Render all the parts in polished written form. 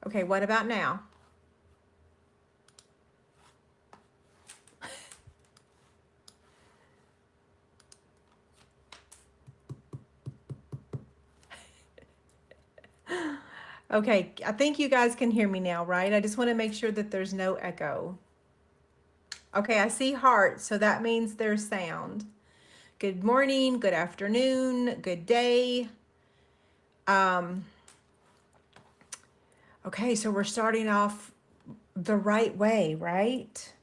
Okay, what about now? Okay, I think you guys can hear me now, right? I just want to make sure that there's no echo. Okay, I see heart, so that means there's sound. Good morning, good afternoon, good day. Um, okay, so we're starting off the right way, right?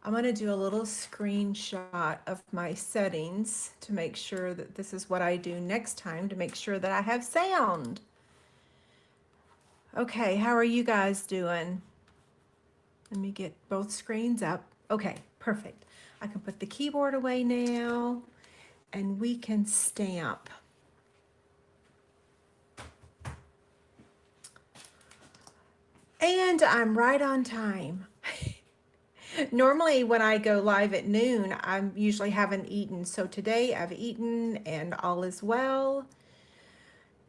I'm going to do a little screenshot of my settings to make sure that this is what I do next time to make sure that I have sound. Okay, how are you guys doing? Let me get both screens up. Okay, perfect. I can put the keyboard away now and we can stamp. And I'm right on time. Normally when I go live at noon, I usually haven't eaten. So today I've eaten and all is well.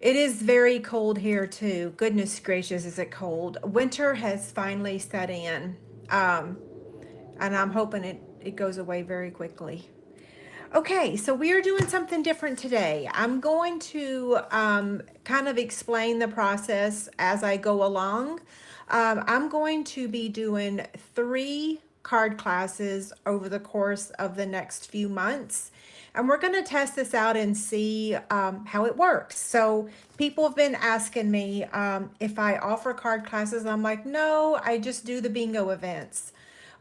It is very cold here too. Goodness gracious, is it cold. Winter has finally set in. Um, and I'm hoping it goes away very quickly. Okay, so we are doing something different today. I'm going to kind of explain the process as I go along. I'm going to be doing 3 card classes over the course of the next few months. And we're going to test this out and see how it works. So people have been asking me if I offer card classes. I'm like, no, I just do the bingo events.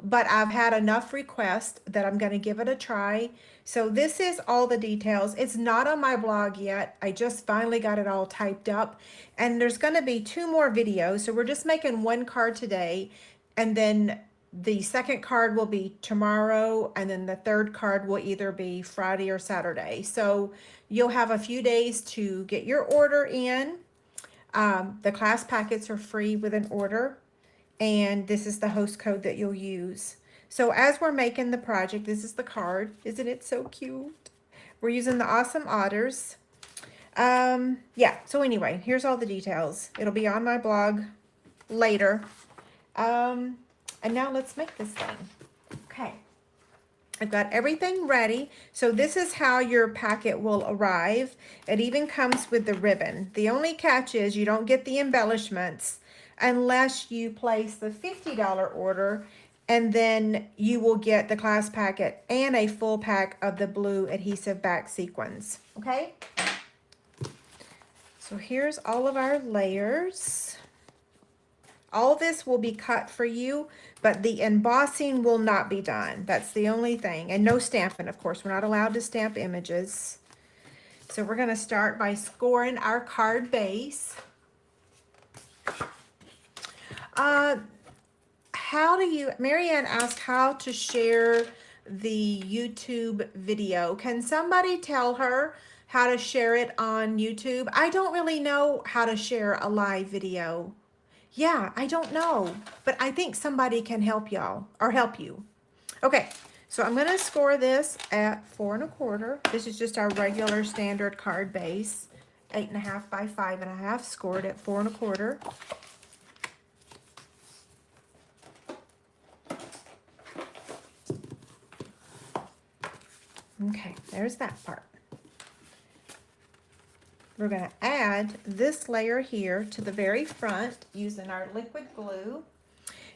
But I've had enough requests that I'm going to give it a try. So this is all the details. It's not on my blog yet. I just finally got it all typed up. And there's going to be 2 more videos. So we're just making 1 card today. And then the second card will be tomorrow. And then the third card will either be Friday or Saturday. So you'll have a few days to get your order in. The class packets are free with an order. And this is the host code that you'll use. So as we're making the project, this is the card. Isn't it so cute? We're using the Awesome Otters. Yeah, so anyway, here's all the details. It'll be on my blog later. And now let's make this thing. Okay. I've got everything ready. So this is how your packet will arrive. It even comes with the ribbon. The only catch is you don't get the embellishments unless you place the $50 order, and then you will get the class packet and a full pack of the blue adhesive back sequins. Okay? So here's all of our layers. All this will be cut for you, but the embossing will not be done. That's the only thing. And no stamping, of course. We're not allowed to stamp images. So we're going to start by scoring our card base. Marianne asked how to share the YouTube video. Can somebody tell her how to share it on YouTube? I don't really know how to share a live video. Yeah, I don't know, but I think somebody can help y'all or help you. Okay, so I'm gonna score this at 4 1/4. This is just our regular standard card base. 8.5 by 5.5, scored at 4 1/4. Okay, there's that part. We're gonna add this layer here to the very front using our liquid glue.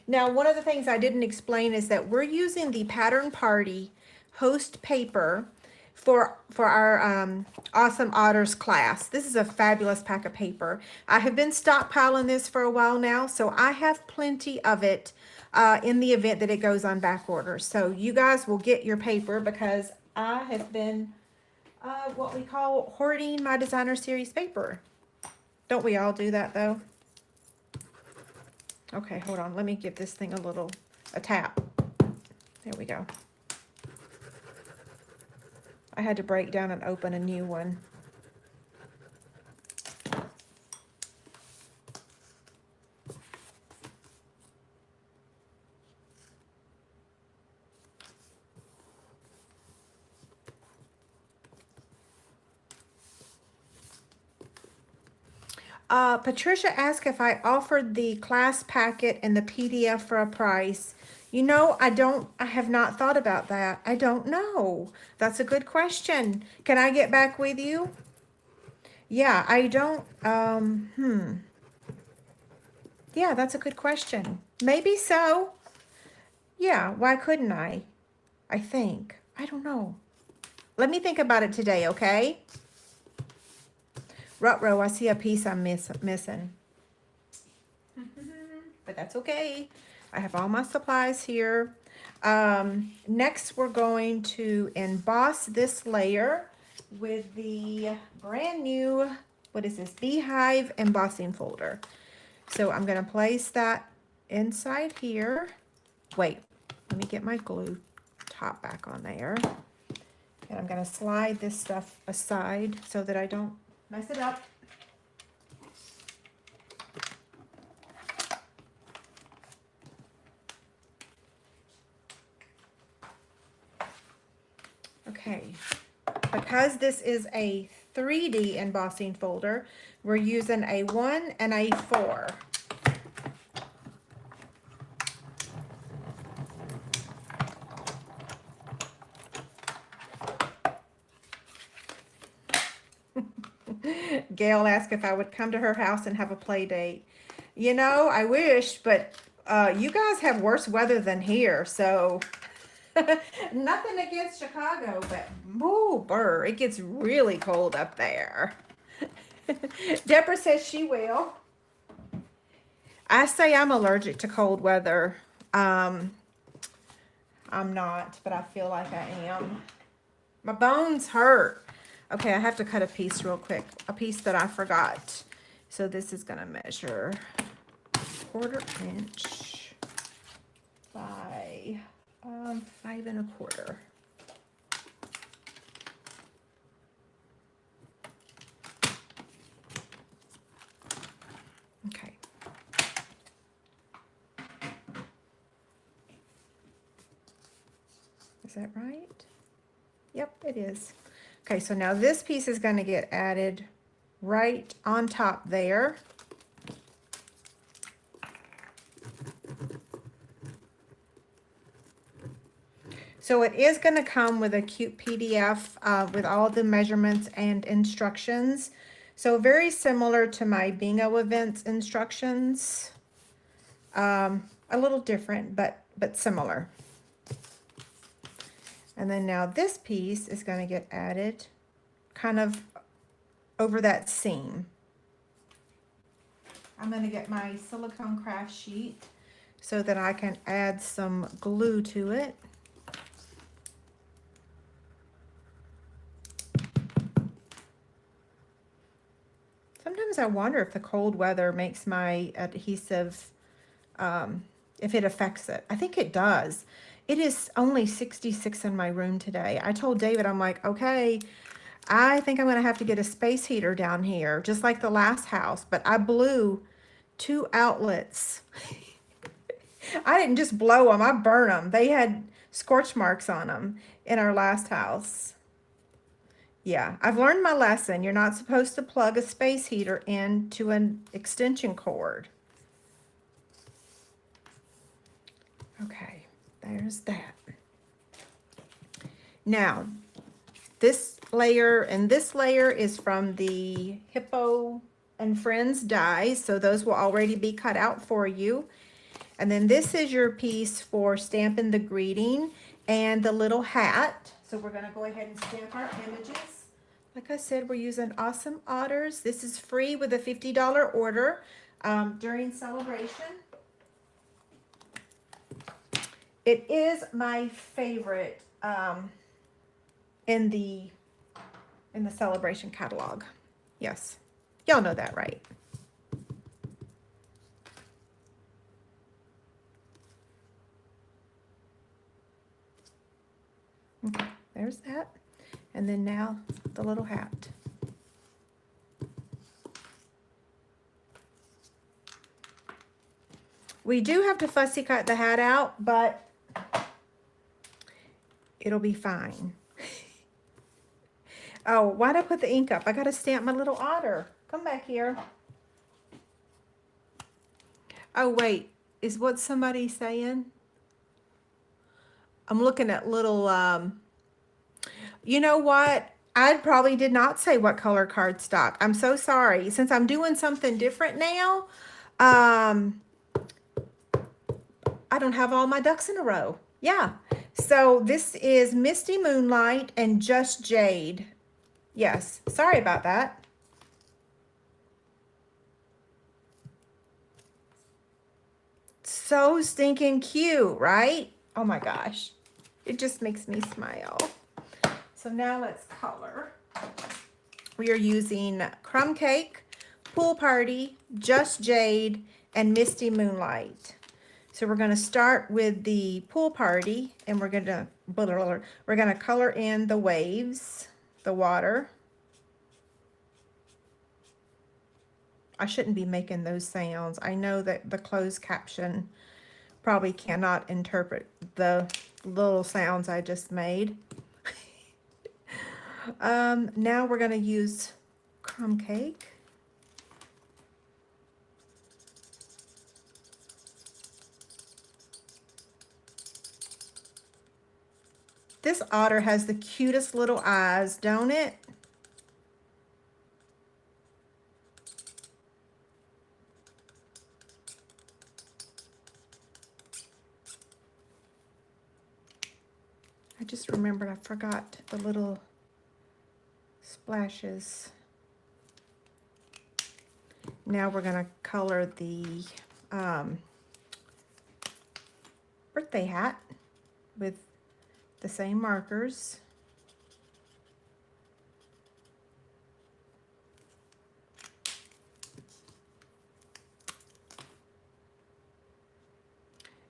Now, one of the things I didn't explain is that we're using the Pattern Party host paper for our Awesome Otters class. This is a fabulous pack of paper. I have been stockpiling this for a while now, so I have plenty of it in the event that it goes on back order. So you guys will get your paper because I have been what we call hoarding my designer series paper. Don't we all do that though? Okay, hold on. Let me give this thing a tap. There we go. I had to break down and open a new one. Patricia asked if I offered the class packet and the PDF for a price. You know, I have not thought about that. I don't know. That's a good question. Can I get back with you? Yeah, I don't, yeah, that's a good question. Maybe so. Yeah, why couldn't I? I think. I don't know. Let me think about it today, okay? Rutro, I see a piece I'm missing. But that's okay. I have all my supplies here. Next, we're going to emboss this layer with the brand new, what is this, Beehive embossing folder. So I'm going to place that inside here. Wait, let me get my glue top back on there. And I'm going to slide this stuff aside so that I don't mess it up. Okay, because this is a 3D embossing folder, we're using a 1 and a 4. Gail asked if I would come to her house and have a play date. You know, I wish, but you guys have worse weather than here, so nothing against Chicago, but woo, burr, it gets really cold up there. Deborah says she will. I say I'm allergic to cold weather. I'm not, but I feel like I am. My bones hurt. Okay, I have to cut a piece real quick. A piece that I forgot. So this is gonna measure 1/4 inch by 5 1/4. Okay. Is that right? Yep, it is. Okay, so now this piece is going to get added right on top there. So it is going to come with a cute PDF with all the measurements and instructions. So very similar to my Bingo events instructions. A little different, but similar. And then now this piece is going to get added kind of over that seam. I'm going to get my silicone craft sheet so that I can add some glue to it. Sometimes I wonder if the cold weather makes my adhesive, if it affects it. I think it does. It is only 66 in my room today. I told David, I'm like, okay, I think I'm going to have to get a space heater down here, just like the last house. But I blew 2 outlets. I didn't just blow them, I burned them. They had scorch marks on them in our last house. Yeah, I've learned my lesson. You're not supposed to plug a space heater into an extension cord. Okay, there's that. Now, this layer and this layer is from the Hippo and Friends dies, so those will already be cut out for you. And then this is your piece for stamping the greeting and the little hat. So we're gonna go ahead and stamp our images. Like I said, we're using Awesome Otters. This is free with a $50 order during celebration. It is my favorite in the celebration catalog. Yes, y'all know that, right? Okay, there's that. And then now the little hat. We do have to fussy cut the hat out, but it'll be fine. Oh, why'd I put the ink up? I gotta stamp my little otter. Come back here. Oh, wait. Is what somebody saying? I'm looking at little, you know what? I probably did not say what color cardstock. I'm so sorry. Since I'm doing something different now, um, I don't have all my ducks in a row. Yeah. So this is Misty Moonlight and Just Jade. Yes. Sorry about that. So stinking cute, right? Oh my gosh. It just makes me smile. So now let's color. We are using Crumb Cake, Pool Party, Just Jade, and Misty Moonlight. So we're going to start with the Pool Party, and we're going to color in the waves, the water. I shouldn't be making those sounds. I know that the closed caption probably cannot interpret the little sounds I just made. Now we're going to use Crumb Cake. This otter has the cutest little eyes, don't it? I just remembered I forgot the little splashes. Now we're going to color the birthday hat with the same markers.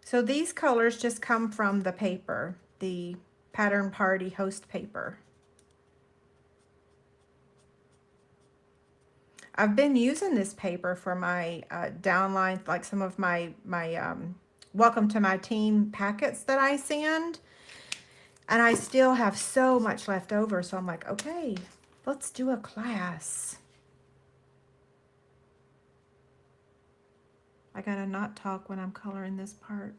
So these colors just come from the paper, the Pattern Party Host paper. I've been using this paper for my downline, like some of my welcome to my team packets that I send. And I still have so much left over. So I'm like, okay, let's do a class. I gotta not talk when I'm coloring this part.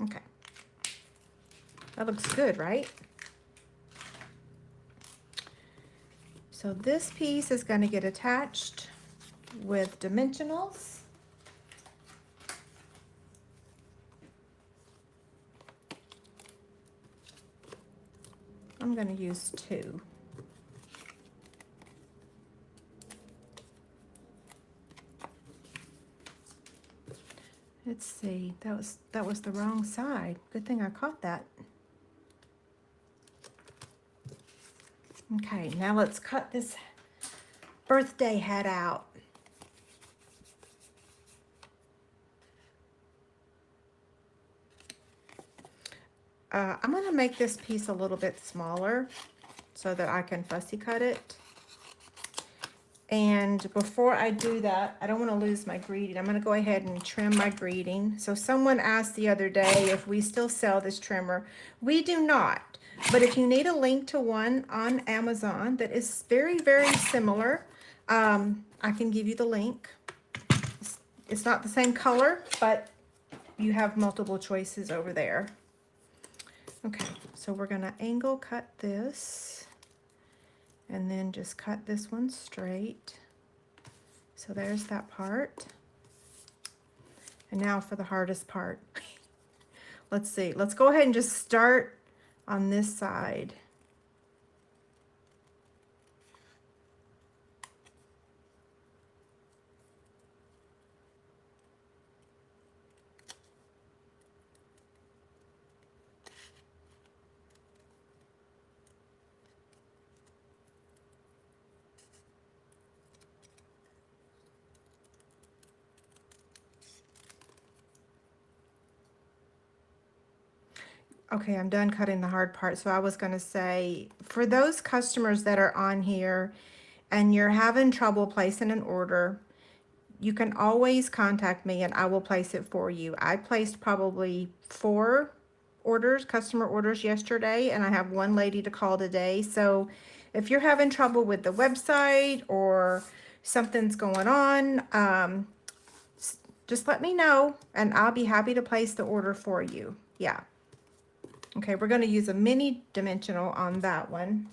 Okay. That looks good, right? So this piece is going to get attached with dimensionals. I'm going to use 2. Let's see. That was the wrong side. Good thing I caught that. Okay, now let's cut this birthday hat out. I'm going to make this piece a little bit smaller so that I can fussy cut it. And before I do that, I don't want to lose my greeting. I'm going to go ahead and trim my greeting. So someone asked the other day if we still sell this trimmer. We do not. But if you need a link to one on Amazon that is very, very similar, I can give you the link. It's not the same color, but you have multiple choices over there. Okay, so we're going to angle cut this. And then just cut this one straight. So there's that part. And now for the hardest part. Let's see. Let's go ahead and just start on this side. Okay, I'm done cutting the hard part. So I was going to say, for those customers that are on here and you're having trouble placing an order, you can always contact me and I will place it for you. I placed probably 4 orders, customer orders yesterday, and I have one lady to call today. So if you're having trouble with the website or something's going on, just let me know and I'll be happy to place the order for you. Yeah. Okay, we're going to use a mini dimensional on that one.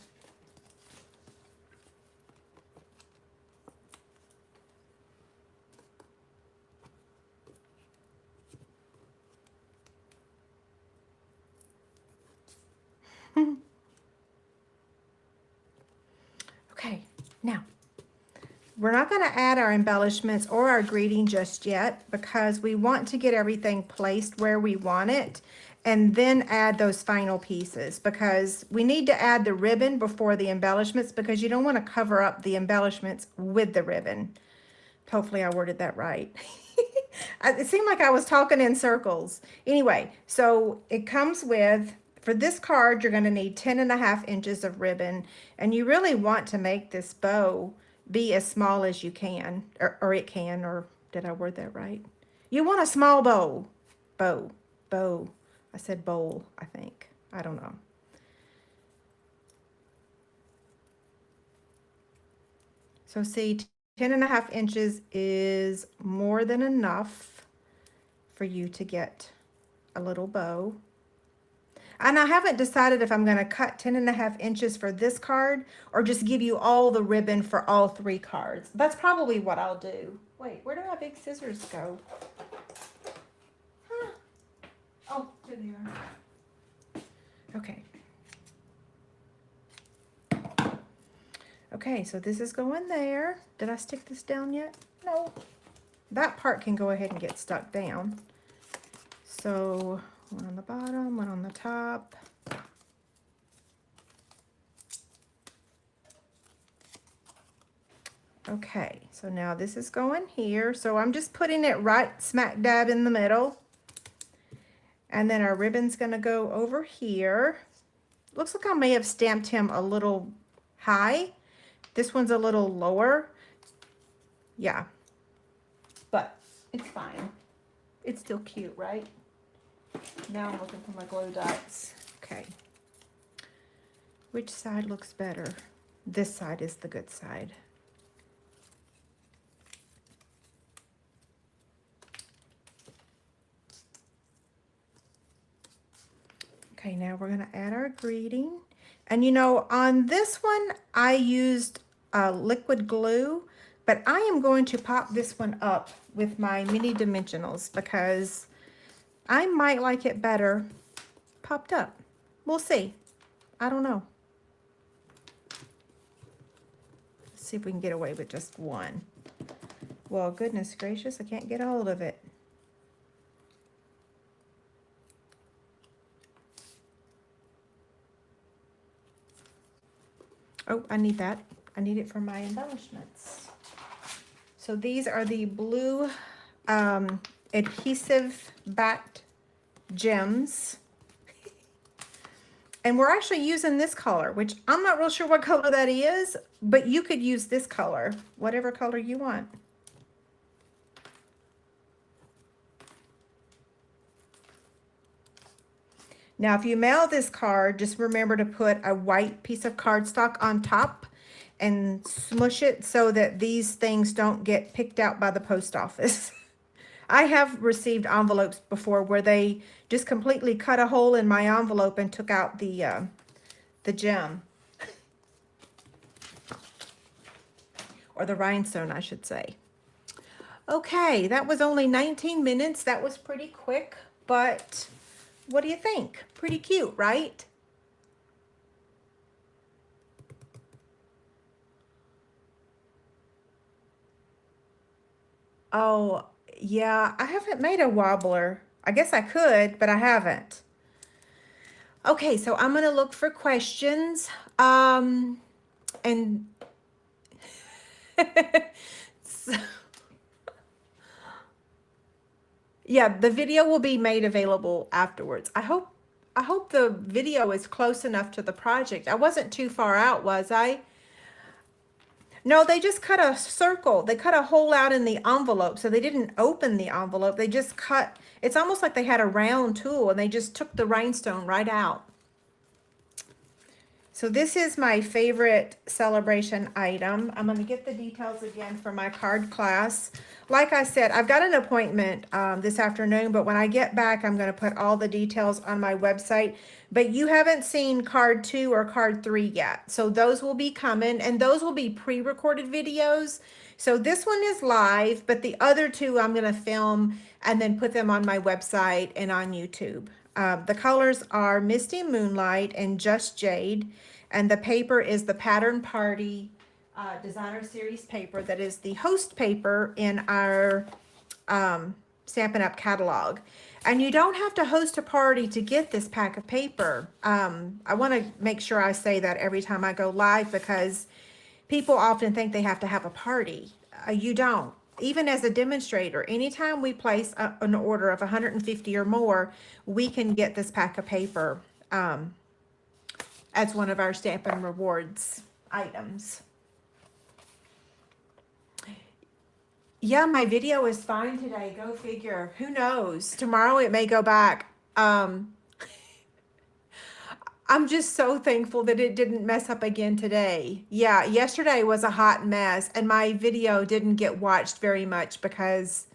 Okay, now we're not going to add our embellishments or our greeting just yet because we want to get everything placed where we want it and then add those final pieces, because we need to add the ribbon before the embellishments, because you don't want to cover up the embellishments with the ribbon. Hopefully I worded that right. It seemed like I was talking in circles. Anyway, so it comes with, for this card, you're going to need 10.5 inches of ribbon, and you really want to make this bow be as small as you can, or it can, or did I word that right? You want a small bow. Bow. I said bowl, I think. I don't know. So see, 10.5 inches is more than enough for you to get a little bow. And I haven't decided if I'm going to cut 10.5 inches for this card or just give you all the ribbon for all 3 cards. That's probably what I'll do. Wait, where do my big scissors go? Huh. Oh, there they are. Okay. Okay, so this is going there. Did I stick this down yet? No. That part can go ahead and get stuck down. So one on the bottom, one on the top. Okay, so now this is going here. So I'm just putting it right smack dab in the middle. And then our ribbon's gonna go over here. Looks like I may have stamped him a little high. This one's a little lower. Yeah, but it's fine. It's still cute, right? Now I'm looking for my glow dots. Okay. Which side looks better? This side is the good side. Okay, now we're going to add our greeting. And you know, on this one, I used liquid glue, but I am going to pop this one up with my mini dimensionals because I might like it better popped up. We'll see. I don't know. Let's see if we can get away with just one. Well, goodness gracious, I can't get a hold of it. Oh, I need that. I need it for my embellishments. So these are the blue adhesive backed gems. And we're actually using this color, which I'm not real sure what color that is, but you could use this color, whatever color you want. Now, if you mail this card, just remember to put a white piece of cardstock on top and smush it so that these things don't get picked out by the post office. I have received envelopes before where they just completely cut a hole in my envelope and took out the gem. Or the rhinestone, I should say. Okay, that was only 19 minutes. That was pretty quick, but what do you think? Pretty cute, right? Oh, yeah, I haven't made a wobbler. I guess I could, but I haven't. Okay, so I'm gonna look for questions. And so, yeah, the video will be made available afterwards. I hope the video is close enough to the project. I wasn't too far out, was I? No, they just cut a circle. They cut a hole out in the envelope. So they didn't open the envelope. They just cut, it's almost like they had a round tool and they just took the rhinestone right out. So this is my favorite celebration item. I'm going to get the details again for my card class. Like I said, I've got an appointment this afternoon, but when I get back, I'm going to put all the details on my website. But you haven't seen card 2 or card 3 yet. So those will be coming, and those will be pre-recorded videos. So this one is live, but the other 2 I'm going to film and then put them on my website and on YouTube. The colors are Misty Moonlight and Just Jade, and the paper is the Pattern Party Designer Series paper that is the host paper in our Stampin' Up! Catalog. And you don't have to host a party to get this pack of paper. I want to make sure I say that every time I go live, because people often think they have to have a party. You don't. Even as a demonstrator, anytime we place an order of 150 or more, we can get this pack of paper as one of our Stampin' Rewards items. Yeah, my video is fine today. Go figure. Who knows? Tomorrow it may go back. I'm just so thankful that it didn't mess up again today. Yeah, yesterday was a hot mess, and my video didn't get watched very much because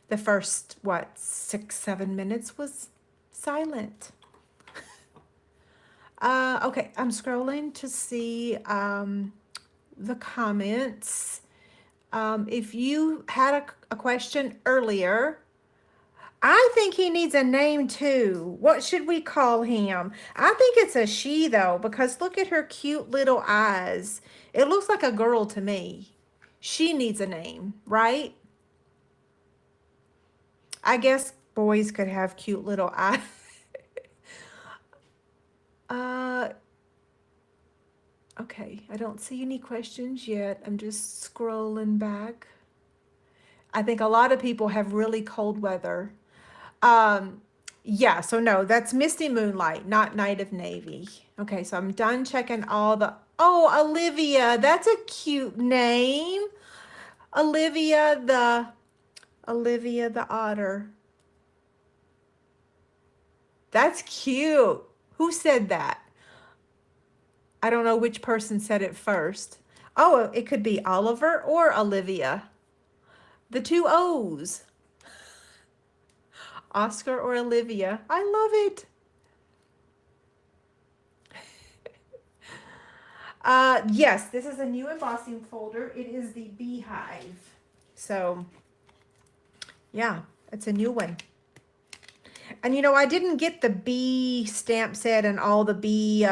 the first, 6-7 minutes was silent. Okay, I'm scrolling to see the comments. If you had a question earlier, I think he needs a name too. What should we call him? I think it's a she though, because look at her cute little eyes. It looks like a girl to me. She needs a name, right? I guess boys could have cute little eyes. Okay, I don't see any questions yet. I'm just scrolling back. I think a lot of people have really cold weather. Yeah, so no, that's Misty Moonlight, not Night of Navy. Okay, so I'm done checking all the, oh, Olivia, that's a cute name. Olivia the otter. That's cute. Who said that? I don't know which person said it first. Oh, it could be Oliver or Olivia. The 2 O's. Oscar or Olivia. I love it. Yes, this is a new embossing folder. It is the Beehive. So, yeah, it's a new one. And you know, I didn't get the bee stamp set and all the bee,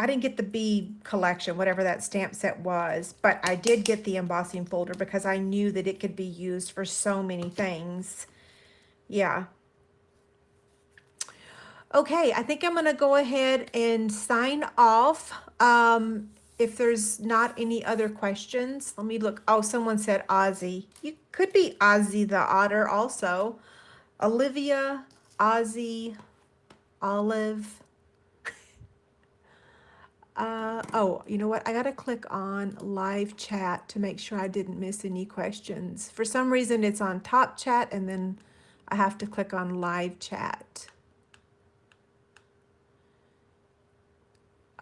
I didn't get the bee collection, whatever that stamp set was, but I did get the embossing folder because I knew that it could be used for so many things. Yeah. Okay, I think I'm going to go ahead and sign off. If there's not any other questions, let me look. Oh, someone said Ozzy. You could be Ozzy the Otter also. Olivia, Ozzy, Olive. Oh, you know what? I got to click on live chat to make sure I didn't miss any questions. For some reason, it's on top chat, and then I have to click on live chat.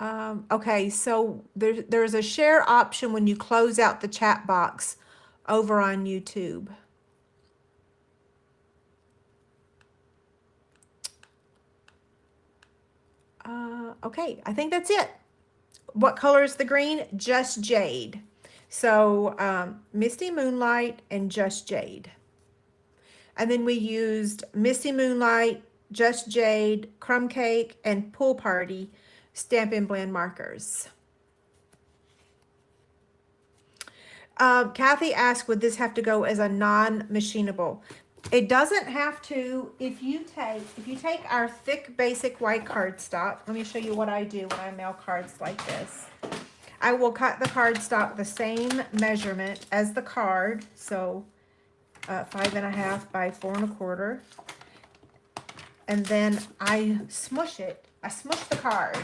Okay, so there's a share option when you close out the chat box over on YouTube. Okay, I think that's it. What color is the green? Just Jade. So Misty Moonlight and Just Jade. And then we used Misty Moonlight, Just Jade, Crumb Cake, and Pool Party Stampin' Blend markers. Kathy asked, would this have to go as a non-machinable? It doesn't have to. If you take our thick basic white cardstock, let me show you what I do when I mail cards like this. I will cut the cardstock the same measurement as the card, so 5.5 by 4.25, and then I smush it. I smush the card.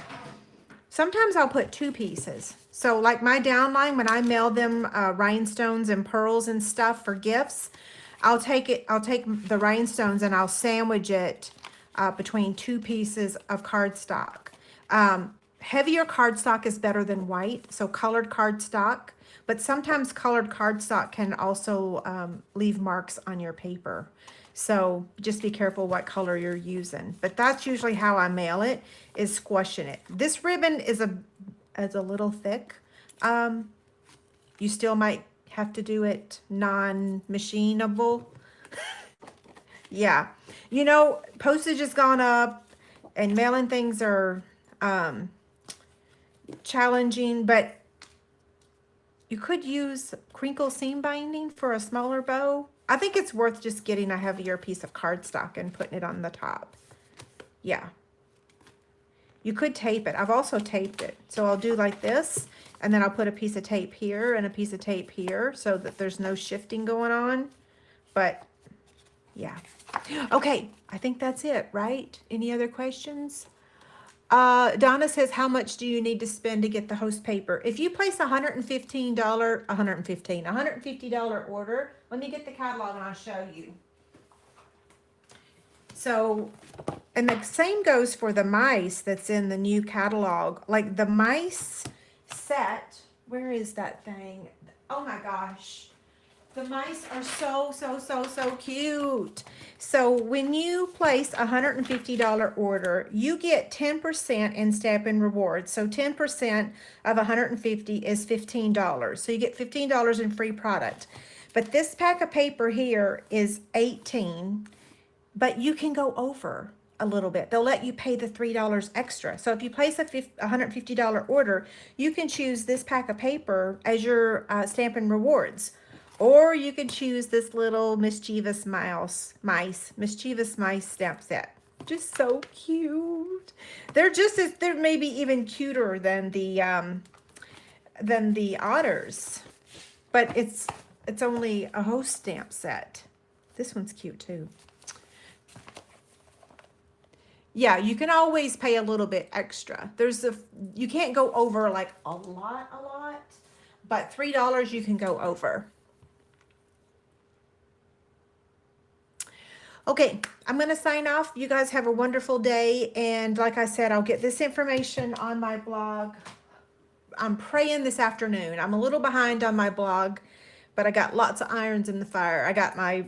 Sometimes I'll put 2 pieces. So like my downline, when I mail them rhinestones and pearls and stuff for gifts, I'll take the rhinestones and I'll sandwich it between 2 pieces of cardstock. Heavier cardstock is better than white, so colored cardstock, but sometimes colored cardstock can also leave marks on your paper. So just be careful what color you're using. But that's usually how I mail it, is squashing it. This ribbon is a little thick. You still might have to do it non-machinable. Yeah. You know, postage has gone up and mailing things are challenging, but you could use crinkle seam binding for a smaller bow. I think it's worth just getting a heavier piece of cardstock and putting it on the top. Yeah. You could tape it. I've also taped it. So I'll do like this, and then I'll put a piece of tape here and a piece of tape here so that there's no shifting going on. But yeah. Okay, I think that's it, right? Any other questions? Donna says, how much do you need to spend to get the host paper? If you place $150 order, let me get the catalog and I'll show you. So, and the same goes for the mice that's in the new catalog. Like the mice set, where is that thing? Oh my gosh. The mice are so cute. So when you place a $150 order, you get 10% in Stampin' Rewards. So 10% of $150 is $15. So you get $15 in free product. But this pack of paper here is $18, but you can go over a little bit. They'll let you pay the $3 extra. So if you place a $150 order, you can choose this pack of paper as your Stampin' Rewards. Or you could choose this little mischievous mice stamp set. Just so cute. They're maybe even cuter than the otters. But it's only a host stamp set. This one's cute too. Yeah, you can always pay a little bit extra. You can't go over like a lot, but $3 you can go over. Okay, I'm going to sign off. You guys have a wonderful day. And like I said, I'll get this information on my blog. I'm praying this afternoon. I'm a little behind on my blog, but I got lots of irons in the fire. I got my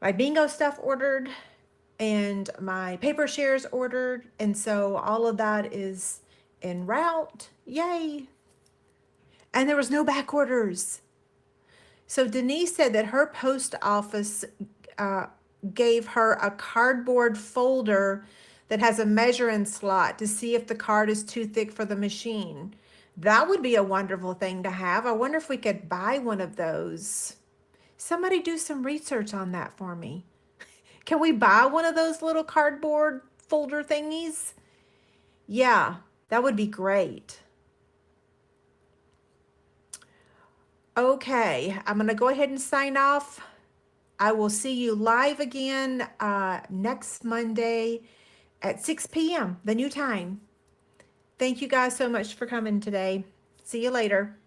my bingo stuff ordered and my paper shares ordered. And so all of that is en route. Yay. And there was no back orders. So Denise said that her post office gave her a cardboard folder that has a measuring slot to see if the card is too thick for the machine. That would be a wonderful thing to have. I wonder if we could buy one of those. Somebody do some research on that for me. Can we buy one of those little cardboard folder thingies? Yeah, that would be great. Okay, I'm going to go ahead and sign off. I will see you live again next Monday at 6 p.m., the new time. Thank you guys so much for coming today. See you later.